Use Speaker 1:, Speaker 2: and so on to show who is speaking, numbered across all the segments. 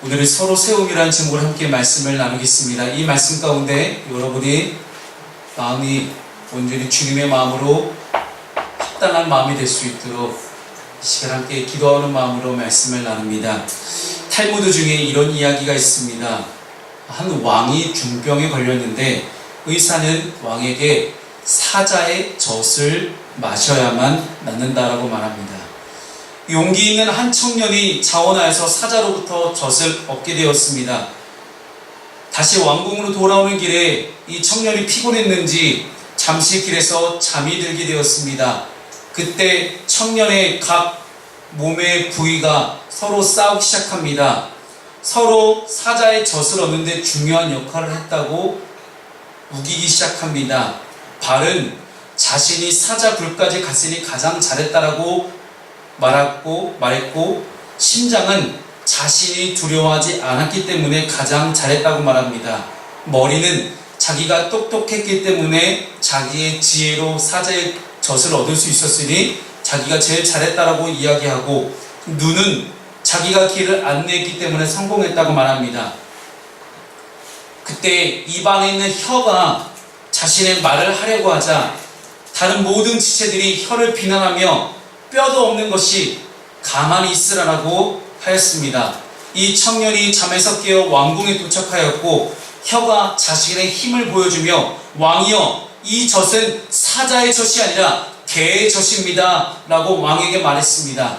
Speaker 1: 오늘은 서로 세움이라는 제목으로 함께 말씀을 나누겠습니다. 이 말씀 가운데 여러분이 마음이 온전히 주님의 마음으로 합당한 마음이 될 수 있도록 이 시간 함께 기도하는 마음으로 말씀을 나눕니다. 탈무드 중에 이런 이야기가 있습니다. 한 왕이 중병에 걸렸는데 의사는 왕에게 사자의 젖을 마셔야만 낫는다라고 말합니다. 용기 있는 한 청년이 자원하여서 사자로부터 젖을 얻게 되었습니다. 다시 왕궁으로 돌아오는 길에 이 청년이 피곤했는지 잠시 길에서 잠이 들게 되었습니다. 그때 청년의 각 몸의 부위가 서로 싸우기 시작합니다. 서로 사자의 젖을 얻는데 중요한 역할을 했다고 우기기 시작합니다. 발은 자신이 사자 굴까지 갔으니 가장 잘했다라고 말했고, 심장은 자신이 두려워하지 않았기 때문에 가장 잘했다고 말합니다. 머리는 자기가 똑똑했기 때문에 자기의 지혜로 사자의 젖을 얻을 수 있었으니 자기가 제일 잘했다라고 이야기하고, 눈은 자기가 길을 안내했기 때문에 성공했다고 말합니다. 그때 입안에 있는 혀가 자신의 말을 하려고 하자 다른 모든 지체들이 혀를 비난하며 뼈도 없는 것이 가만히 있으라고 하였습니다. 이 청년이 잠에서 깨어 왕궁에 도착하였고 혀가 자신의 힘을 보여주며 왕이여, 이 젖은 사자의 젖이 아니라 개의 젖입니다 라고 왕에게 말했습니다.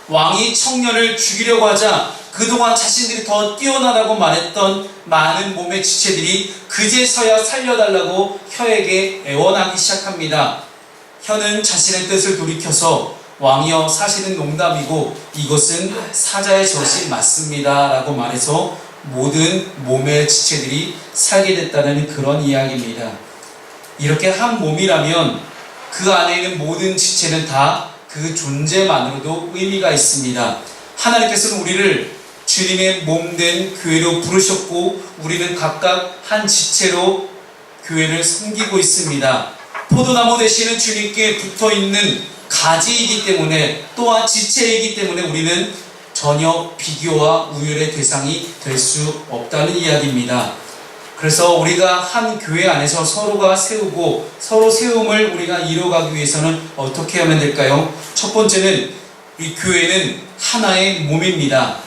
Speaker 1: 왕이 청년을 죽이려고 하자 그동안 자신들이 더 뛰어나다고 말했던 많은 몸의 지체들이 그제서야 살려달라고 혀에게 애원하기 시작합니다. 혀는 자신의 뜻을 돌이켜서 왕이여, 사실은 농담이고 이것은 사자의 젖이 맞습니다 라고 말해서 모든 몸의 지체들이 살게 됐다는 그런 이야기입니다. 이렇게 한 몸이라면 그 안에 있는 모든 지체는 다 그 존재만으로도 의미가 있습니다. 하나님께서는 우리를 주님의 몸된 교회로 부르셨고 우리는 각각 한 지체로 교회를 섬기고 있습니다. 포도나무 되시는 주님께 붙어있는 가지이기 때문에, 또한 지체이기 때문에 우리는 전혀 비교와 우열의 대상이 될 수 없다는 이야기입니다. 그래서 우리가 한 교회 안에서 서로가 세우고 서로 세움을 우리가 이루어가기 위해서는 어떻게 하면 될까요? 첫 번째는 이 교회는 하나의 몸입니다.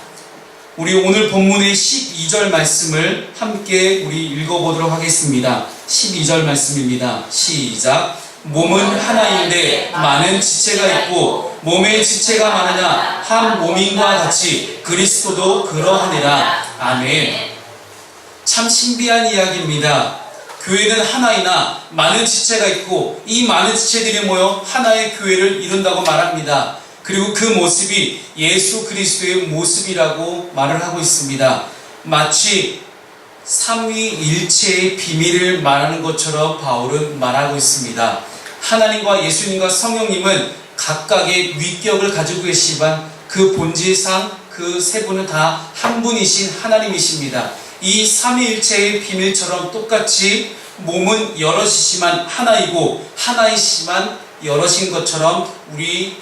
Speaker 1: 우리 오늘 본문의 12절 말씀을 함께 우리 읽어보도록 하겠습니다. 12절 말씀입니다. 시작. 몸은 하나인데 많은 지체가 있고 몸의 지체가 많으나 한 몸인과 같이 그리스도도 그러하니라. 아멘. 참 신비한 이야기입니다. 교회는 하나이나 많은 지체가 있고 이 많은 지체들이 모여 하나의 교회를 이룬다고 말합니다. 그리고 그 모습이 예수 그리스도의 모습이라고 말을 하고 있습니다. 마치 삼위일체의 비밀을 말하는 것처럼 바울은 말하고 있습니다. 하나님과 예수님과 성령님은 각각의 위격을 가지고 계시지만 그 본질상 그 세 분은 다 한 분이신 하나님이십니다. 이 삼위일체의 비밀처럼 똑같이 몸은 여럿이지만 하나이고 하나이시지만 여럿인 것처럼 우리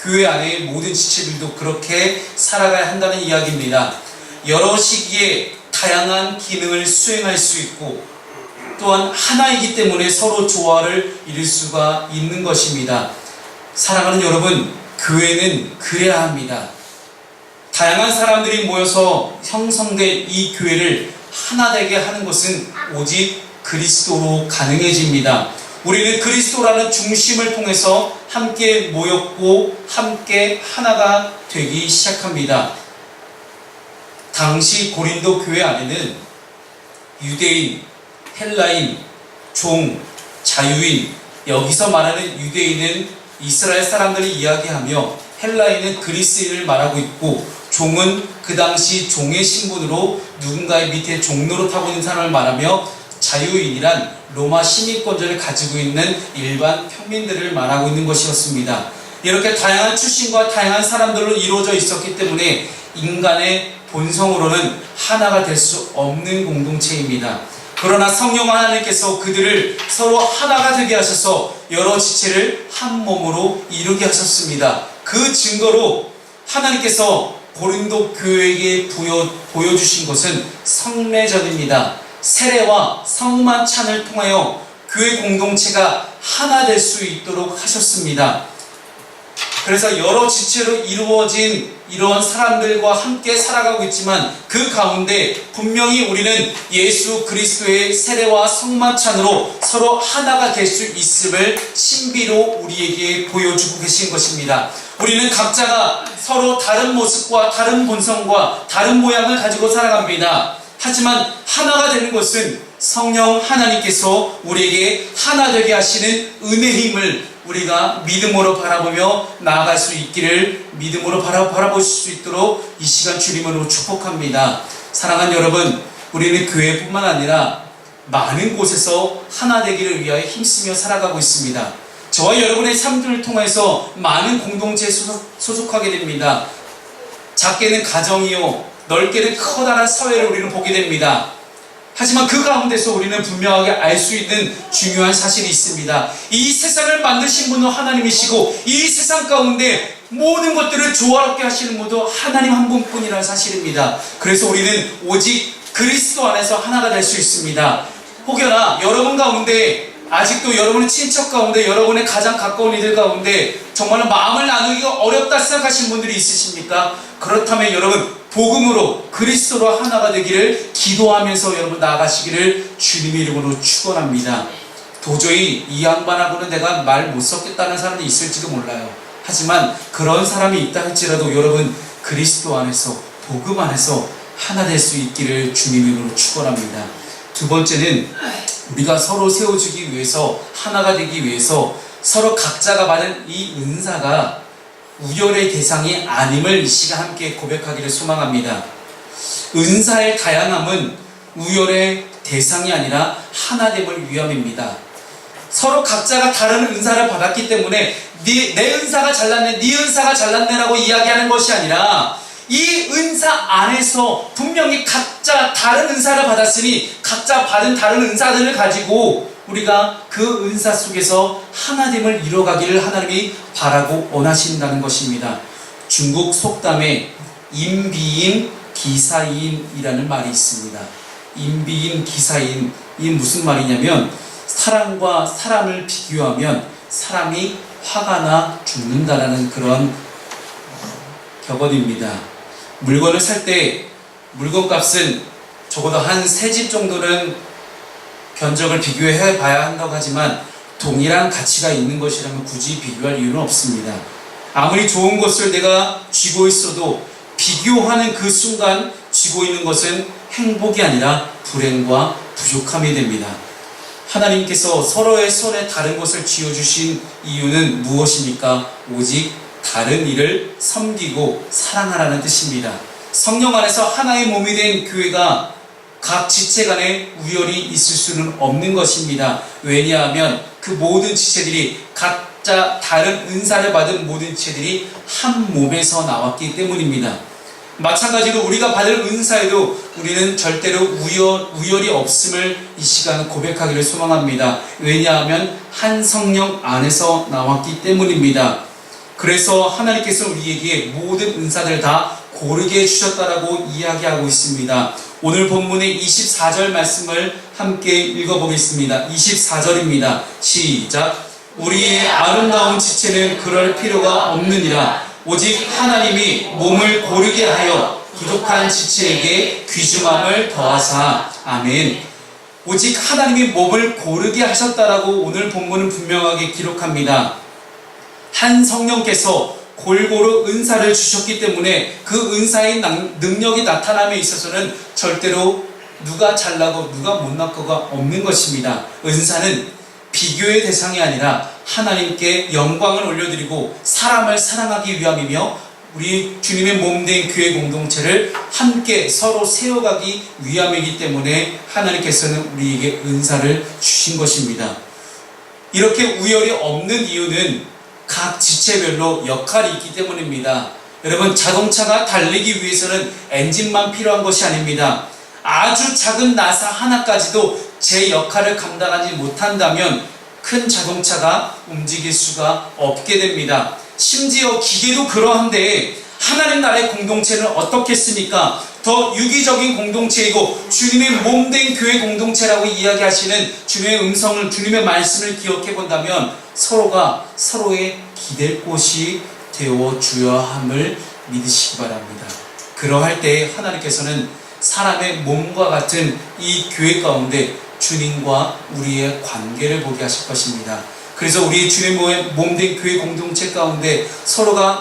Speaker 1: 교회 안의 모든 지체들도 그렇게 살아가야 한다는 이야기입니다. 여럿이기에 다양한 기능을 수행할 수 있고 또한 하나이기 때문에 서로 조화를 이룰 수가 있는 것입니다. 사랑하는 여러분, 교회는 그래야 합니다. 다양한 사람들이 모여서 형성된 이 교회를 하나 되게 하는 것은 오직 그리스도로 가능해집니다. 우리는 그리스도라는 중심을 통해서 함께 모였고 함께 하나가 되기 시작합니다. 당시 고린도 교회 안에는 유대인, 헬라인, 종, 자유인, 여기서 말하는 유대인은 이스라엘 사람들이 이야기하며 헬라인은 그리스인을 말하고 있고 종은 그 당시 종의 신분으로 누군가의 밑에 종노릇하고 있는 사람을 말하며 자유인이란 로마 시민권자를 가지고 있는 일반 평민들을 말하고 있는 것이었습니다. 이렇게 다양한 출신과 다양한 사람들로 이루어져 있었기 때문에 인간의 본성으로는 하나가 될 수 없는 공동체입니다. 그러나 성령 하나님께서 그들을 서로 하나가 되게 하셔서 여러 지체를 한 몸으로 이루게 하셨습니다. 그 증거로 하나님께서 고린도 교회에게 보여주신 것은 성례전입니다. 세례와 성만찬을 통하여 교회 공동체가 하나 될 수 있도록 하셨습니다. 그래서 여러 지체로 이루어진 이러한 사람들과 함께 살아가고 있지만 그 가운데 분명히 우리는 예수 그리스도의 세례와 성만찬으로 서로 하나가 될 수 있음을 신비로 우리에게 보여주고 계신 것입니다. 우리는 각자가 서로 다른 모습과 다른 본성과 다른 모양을 가지고 살아갑니다. 하지만 하나가 되는 것은 성령 하나님께서 우리에게 하나 되게 하시는 은혜의 힘을 우리가 믿음으로 바라보며 나아갈 수 있기를 믿음으로 바라보실 수 있도록 이 시간 주님으로 축복합니다. 사랑하는 여러분, 우리는 교회뿐만 아니라 많은 곳에서 하나 되기를 위하여 힘쓰며 살아가고 있습니다. 저와 여러분의 삶들을 통해서 많은 공동체에 소속하게 됩니다. 작게는 가정이요, 넓게는 커다란 사회를 우리는 보게 됩니다. 하지만 그 가운데서 우리는 분명하게 알 수 있는 중요한 사실이 있습니다. 이 세상을 만드신 분은 하나님이시고 이 세상 가운데 모든 것들을 조화롭게 하시는 분도 하나님 한 분뿐이라는 사실입니다. 그래서 우리는 오직 그리스도 안에서 하나가 될 수 있습니다. 혹여나 여러분 가운데 아직도 여러분의 친척 가운데 여러분의 가장 가까운 이들 가운데 정말로 마음을 나누기가 어렵다 생각하시는 분들이 있으십니까? 그렇다면 여러분 복음으로 그리스도로 하나가 되기를 기도하면서 여러분 나아가시기를 주님의 이름으로 축원합니다. 도저히 이 양반하고는 내가 말 못 섞겠다는 사람이 있을지도 몰라요. 하지만 그런 사람이 있다 할지라도 여러분 그리스도 안에서 복음 안에서 하나 될 수 있기를 주님의 이름으로 축원합니다. 두 번째는 우리가 서로 세워주기 위해서 하나가 되기 위해서 서로 각자가 받은 이 은사가 우열의 대상이 아님을 이 시간 함께 고백하기를 소망합니다. 은사의 다양함은 우열의 대상이 아니라 하나됨을 위함입니다. 서로 각자가 다른 은사를 받았기 때문에 내 은사가 잘났네, 네 은사가 잘났네 라고 이야기하는 것이 아니라 이 은사 안에서 분명히 각자 다른 은사를 받았으니 각자 받은 다른 은사들을 가지고 우리가 그 은사 속에서 하나됨을 이뤄가기를 하나님이 바라고 원하신다는 것입니다. 중국 속담에 인비인 기사인이라는 말이 있습니다. 인비인 기사인, 이 무슨 말이냐면 사람과 사람을 비교하면 사람이 화가 나 죽는다라는 그런 격언입니다. 물건을 살 때 물건값은 적어도 한 3집 정도는 견적을 비교해 봐야 한다고 하지만 동일한 가치가 있는 것이라면 굳이 비교할 이유는 없습니다. 아무리 좋은 것을 내가 쥐고 있어도 비교하는 그 순간 쥐고 있는 것은 행복이 아니라 불행과 부족함이 됩니다. 하나님께서 서로의 손에 다른 것을 쥐어주신 이유는 무엇입니까? 오직 다른 이를 섬기고 사랑하라는 뜻입니다. 성령 안에서 하나의 몸이 된 교회가 각 지체 간에 우열이 있을 수는 없는 것입니다. 왜냐하면 그 모든 지체들이 각자 다른 은사를 받은 모든 지체들이 한 몸에서 나왔기 때문입니다. 마찬가지로 우리가 받을 은사에도 우리는 절대로 우열이 없음을 이 시간 고백하기를 소망합니다. 왜냐하면 한 성령 안에서 나왔기 때문입니다. 그래서 하나님께서 우리에게 모든 은사들 다 고르게 주셨다라고 이야기하고 있습니다. 오늘 본문의 24절 말씀을 함께 읽어보겠습니다. 24절입니다. 시작. 우리의 아름다운 지체는 그럴 필요가 없느니라. 오직 하나님이 몸을 고르게 하여 부족한 지체에게 귀중함을 더하사. 아멘. 오직 하나님이 몸을 고르게 하셨다라고 오늘 본문은 분명하게 기록합니다. 한 성령께서 골고루 은사를 주셨기 때문에 그 은사의 능력이 나타남에 있어서는 절대로 누가 잘나고 누가 못나고가 없는 것입니다. 은사는 비교의 대상이 아니라 하나님께 영광을 올려드리고 사람을 사랑하기 위함이며 우리 주님의 몸된 교회 공동체를 함께 서로 세워가기 위함이기 때문에 하나님께서는 우리에게 은사를 주신 것입니다. 이렇게 우열이 없는 이유는 각 지체별로 역할이 있기 때문입니다. 여러분, 자동차가 달리기 위해서는 엔진만 필요한 것이 아닙니다. 아주 작은 나사 하나까지도 제 역할을 감당하지 못한다면 큰 자동차가 움직일 수가 없게 됩니다. 심지어 기계도 그러한데 하나님 나라의 공동체는 어떻겠습니까? 더 유기적인 공동체이고 주님의 몸된 교회 공동체라고 이야기하시는 주님의 음성을, 주님의 말씀을 기억해 본다면 서로가 서로의 기댈 곳이 되어주어야 함을 믿으시기 바랍니다. 그러할 때 하나님께서는 사람의 몸과 같은 이 교회 가운데 주님과 우리의 관계를 보게 하실 것입니다. 그래서 우리 주님의 몸된 교회 공동체 가운데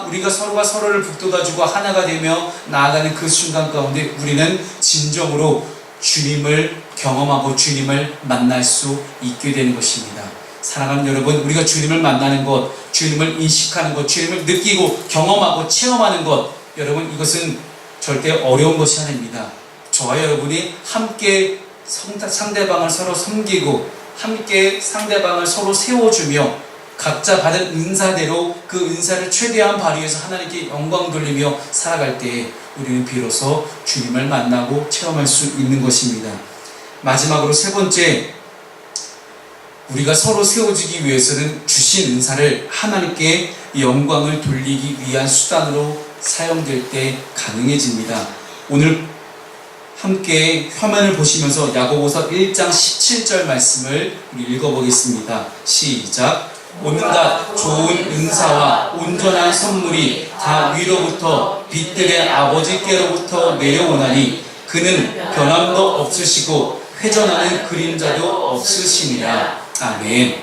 Speaker 1: 우리가 서로가 서로를 북돋아주고 하나가 되며 나아가는 그 순간 가운데 우리는 진정으로 주님을 경험하고 주님을 만날 수 있게 되는 것입니다. 사랑하는 여러분, 우리가 주님을 만나는 것, 주님을 인식하는 것, 주님을 느끼고 경험하고 체험하는 것, 여러분, 이것은 절대 어려운 것이 아닙니다. 저와 여러분이 함께 상대방을 서로 섬기고 함께 상대방을 서로 세워주며 각자 받은 은사대로 그 은사를 최대한 발휘해서 하나님께 영광 돌리며 살아갈 때에 우리는 비로소 주님을 만나고 체험할 수 있는 것입니다. 마지막으로 세 번째, 우리가 서로 세워지기 위해서는 주신 은사를 하나님께 영광을 돌리기 위한 수단으로 사용될 때 가능해집니다. 오늘 함께 화면을 보시면서 야고보서 1장 17절 말씀을 읽어보겠습니다. 시작. 온갖 좋은 은사와 온전한 선물이 다 위로부터 빛들의 아버지께로부터 내려오나니 그는 변함도 없으시고 회전하는 그림자도 없으시니라. 아멘.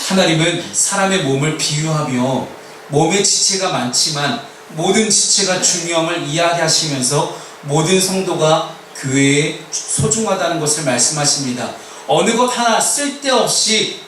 Speaker 1: 하나님은 사람의 몸을 비유하며 몸의 지체가 많지만 모든 지체가 중요함을 이야기하시면서 모든 성도가 교회에 소중하다는 것을 말씀하십니다. 어느 것 하나 쓸데없이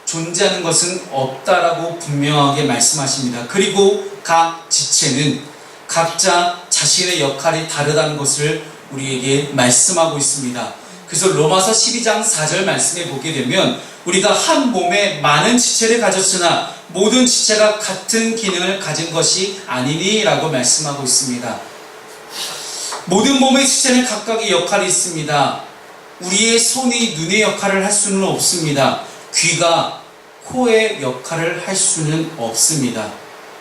Speaker 1: 존재하는 것은 없다라고 분명하게 말씀하십니다. 그리고 각 지체는 각자 자신의 역할이 다르다는 것을 우리에게 말씀하고 있습니다. 그래서 로마서 12장 4절 말씀에 보게 되면 우리가 한 몸에 많은 지체를 가졌으나 모든 지체가 같은 기능을 가진 것이 아니니 라고 말씀하고 있습니다. 모든 몸의 지체는 각각의 역할이 있습니다. 우리의 손이 눈의 역할을 할 수는 없습니다. 귀가 코의 역할을 할 수는 없습니다.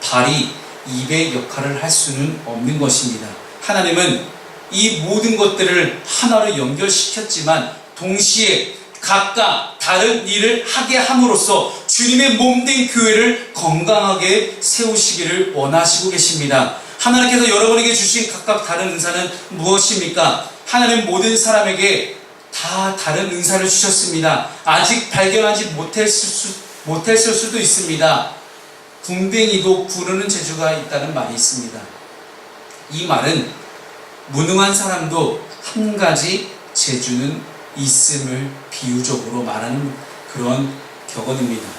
Speaker 1: 발이 입의 역할을 할 수는 없는 것입니다. 하나님은 이 모든 것들을 하나로 연결시켰지만 동시에 각각 다른 일을 하게 함으로써 주님의 몸된 교회를 건강하게 세우시기를 원하시고 계십니다. 하나님께서 여러분에게 주신 각각 다른 은사는 무엇입니까? 하나님 모든 사람에게 다 다른 은사를 주셨습니다. 아직 발견하지 못했을 수도 있습니다. 궁뎅이도 구르는 재주가 있다는 말이 있습니다. 이 말은 무능한 사람도 한 가지 재주는 있음을 비유적으로 말하는 그런 격언입니다.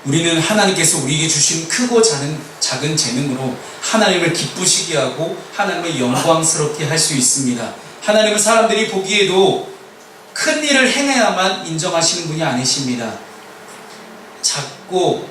Speaker 1: 우리는 하나님께서 우리에게 주신 크고 작은 재능으로 하나님을 기쁘시게 하고 하나님을 영광스럽게 할 수 있습니다. 하나님은 사람들이 보기에도 큰 일을 행해야만 인정하시는 분이 아니십니다. 작고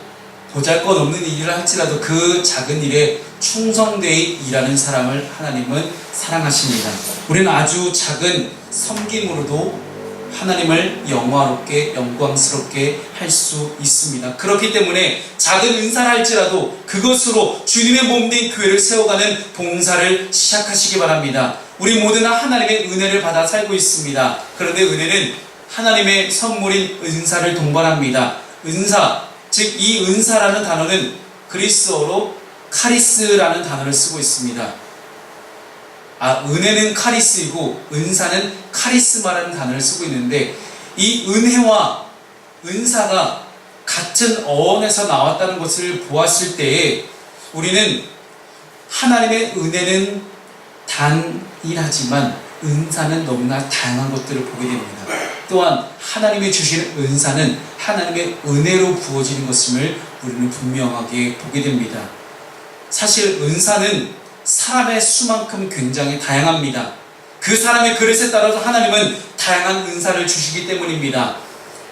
Speaker 1: 보잘것없는 일을 할지라도 그 작은 일에 충성되어 일하는 사람을 하나님은 사랑하십니다. 우리는 아주 작은 섬김으로도 하나님을 영화롭게 영광스럽게 할 수 있습니다. 그렇기 때문에 작은 은사를 할지라도 그것으로 주님의 몸된 교회를 세워가는 봉사를 시작하시기 바랍니다. 우리 모두는 하나님의 은혜를 받아 살고 있습니다. 그런데 은혜는 하나님의 선물인 은사를 동반합니다. 은사, 즉 이 은사라는 단어는 그리스어로 카리스라는 단어를 쓰고 있습니다. 은혜는 카리스이고 은사는 카리스마라는 단어를 쓰고 있는데 이 은혜와 은사가 같은 어원에서 나왔다는 것을 보았을 때에 우리는 하나님의 은혜는 단일하지만 은사는 너무나 다양한 것들을 보게 됩니다. 또한 하나님이 주시는 은사는 하나님의 은혜로 부어지는 것임을 우리는 분명하게 보게 됩니다. 사실 은사는 사람의 수만큼 굉장히 다양합니다. 그 사람의 그릇에 따라서 하나님은 다양한 은사를 주시기 때문입니다.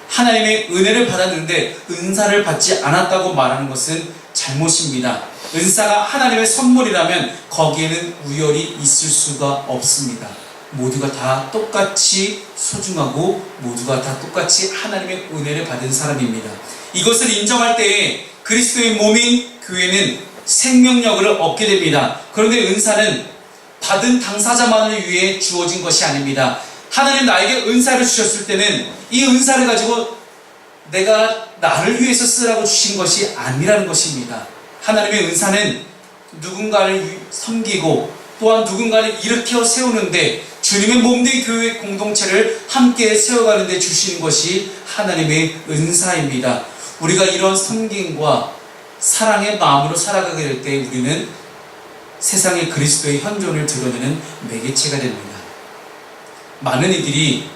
Speaker 1: 하나님의 은혜를 받았는데 은사를 받지 않았다고 말하는 것은 잘못입니다. 은사가 하나님의 선물이라면 거기에는 우열이 있을 수가 없습니다. 모두가 다 똑같이 소중하고 모두가 다 똑같이 하나님의 은혜를 받은 사람입니다. 이것을 인정할 때에 그리스도의 몸인 교회는 생명력을 얻게 됩니다. 그런데 은사는 받은 당사자만을 위해 주어진 것이 아닙니다. 하나님 나에게 은사를 주셨을 때는 이 은사를 가지고 내가 나를 위해서 쓰라고 주신 것이 아니라는 것입니다. 하나님의 은사는 누군가를 섬기고 또한 누군가를 일으켜 세우는데 주님의 몸된 교회 공동체를 함께 세워가는 데 주시는 것이 하나님의 은사입니다. 우리가 이런 섬김과 사랑의 마음으로 살아가게 될 때 우리는 세상에 그리스도의 현존을 드러내는 매개체가 됩니다. 많은 이들이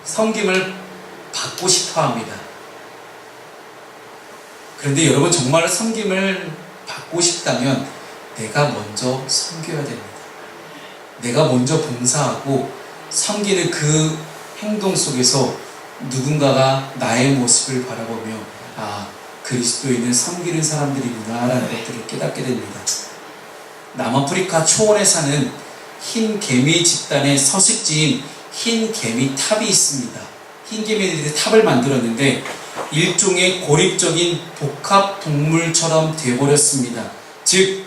Speaker 1: 섬김을 받고 싶어 합니다. 그런데 여러분, 정말 섬김을 받고 싶다면 내가 먼저 섬겨야 됩니다. 내가 먼저 봉사하고 섬기는 그 행동 속에서 누군가가 나의 모습을 바라보며 그리스도인은 섬기는 사람들이구나 라는 것들을 깨닫게 됩니다. 남아프리카 초원에 사는 흰 개미 집단의 서식지인 흰 개미 탑이 있습니다. 흰 개미들이 탑을 만들었는데 일종의 고립적인 복합 동물처럼 되어버렸습니다. 즉,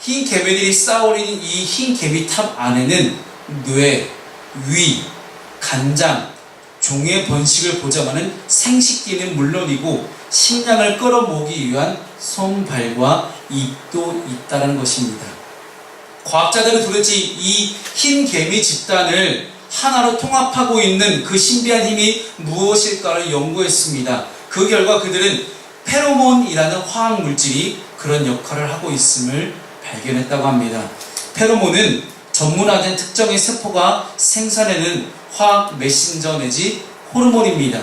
Speaker 1: 흰 개미들이 쌓아올린 이 흰 개미 탑 안에는 뇌, 위, 간장, 종의 번식을 보장하는 생식기는 물론이고 식량을 끌어모으기 위한 손발과 입도 있다는 것입니다. 과학자들은 도대체 이 흰 개미 집단을 하나로 통합하고 있는 그 신비한 힘이 무엇일까를 연구했습니다. 그 결과 그들은 페로몬이라는 화학 물질이 그런 역할을 하고 있음을 발견했다고 합니다. 페로몬은 전문화된 특정의 세포가 생산해내는 화학 메신저 내지 호르몬입니다.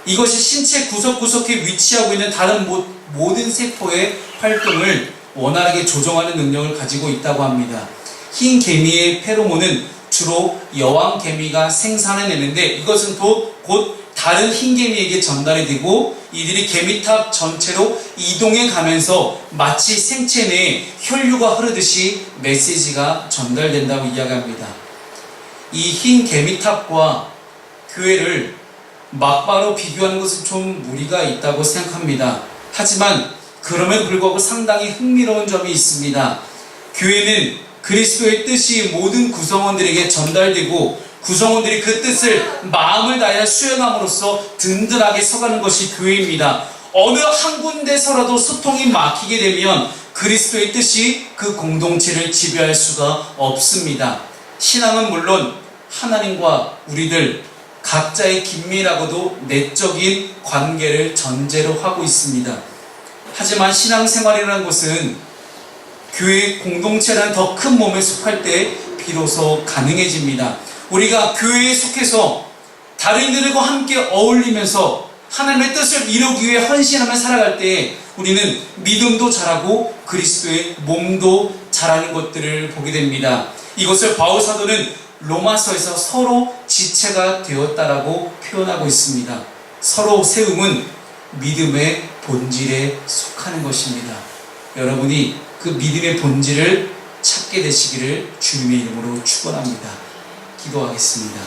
Speaker 1: 이것이 신체 구석구석에 위치하고 있는 다른 모든 세포의 활동을 원활하게 조정하는 능력을 가지고 있다고 합니다. 흰 개미의 페로몬은 주로 여왕 개미가 생산해내는데 이것은 곧 다른 흰 개미에게 전달이 되고 이들이 개미탑 전체로 이동해 가면서 마치 생체 내에 혈류가 흐르듯이 메시지가 전달된다고 이야기합니다. 이 흰 개미탑과 교회를 막바로 비교하는 것은 좀 무리가 있다고 생각합니다. 하지만 그럼에도 불구하고 상당히 흥미로운 점이 있습니다. 교회는 그리스도의 뜻이 모든 구성원들에게 전달되고 구성원들이 그 뜻을 마음을 다해 수행함으로써 든든하게 서가는 것이 교회입니다. 어느 한 군데서라도 소통이 막히게 되면 그리스도의 뜻이 그 공동체를 지배할 수가 없습니다. 신앙은 물론 하나님과 우리들 각자의 긴밀하고도 내적인 관계를 전제로 하고 있습니다. 하지만 신앙생활이라는 것은 교회 공동체라는 더 큰 몸에 속할 때 비로소 가능해집니다. 우리가 교회에 속해서 다른 이들과 함께 어울리면서 하나님의 뜻을 이루기 위해 헌신하며 살아갈 때 우리는 믿음도 자라고 그리스도의 몸도 자라는 것들을 보게 됩니다. 이것을 바울 사도는 로마서에서 서로 지체가 되었다라고 표현하고 있습니다. 서로 세움은 믿음의 본질에 속하는 것입니다. 여러분이 그 믿음의 본질을 찾게 되시기를 주님의 이름으로 축원합니다. 기도하겠습니다.